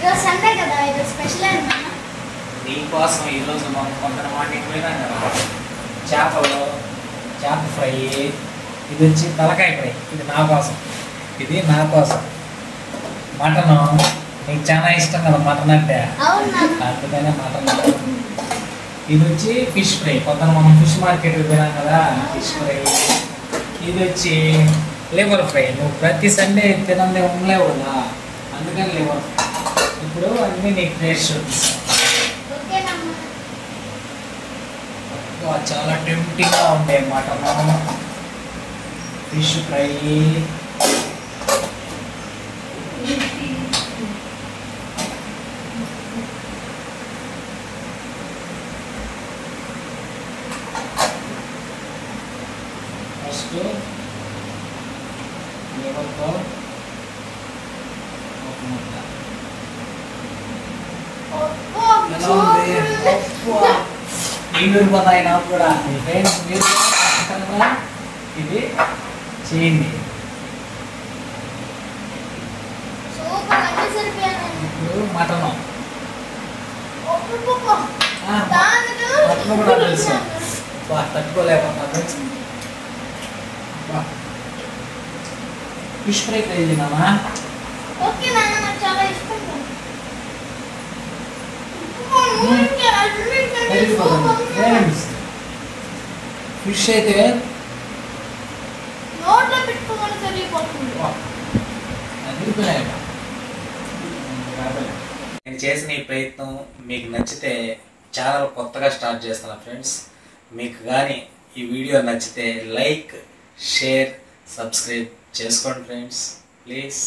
ఈరోజు సండే కదా, ఈరోజు స్పెషల్ అన్నమాట. నీకోసం ఈరోజు మనం కొంత మార్నింగ్ పోయినాం కదా, చేప ఫ్రై. ఇది వచ్చి తలకాయ ఫ్రై. ఇది నా కోసం, ఇది నా కోసం. మటను నీకు చాలా ఇష్టం కదా మటన్ అంటే, అందుకనే మటన్. ఇది వచ్చి ఫిష్ ఫ్రై. పొద్దున మనం ఫిష్ మార్కెట్కి పోయినాం కదా, ఫిష్ ఫ్రై. ఇది వచ్చి లివర్ ఫ్రై. నువ్వు ప్రతి సండే తినందే ఉండలేవు కదా, అందుకని లివర్ ఫ్రై. ఇప్పుడు అన్నీ నీకు టేస్ట్ చూపిస్తాను. చాలా టెంప్టింగ్గా ఉంటాయి మటన్, ఫిష్ ఫ్రై. ఫస్ట్ లివర్తో ఒక ముద్ద. నీళ్ళు పోతాయి నాకు కూడా. ఫ్రెండ్స్ మీరు ఇది చేయండి. ఇప్పుడు మటన్ మటన్ కూడా తెలుసు. తట్టుకోలేకపోతున్నా ఫ్రెండ్స్. ఫిష్ ఫ్రై ట్రై చేద్దామా? ఫిష్ అయితే నేను చేసిన ఈ ప్రయత్నం మీకు నచ్చితే ఛానల్ కొత్తగా స్టార్ట్ చేస్తున్నా ఫ్రెండ్స్. మీకు కానీ ఈ వీడియో నచ్చితే లైక్, షేర్, సబ్స్క్రైబ్ చేసుకోండి ఫ్రెండ్స్ ప్లీజ్.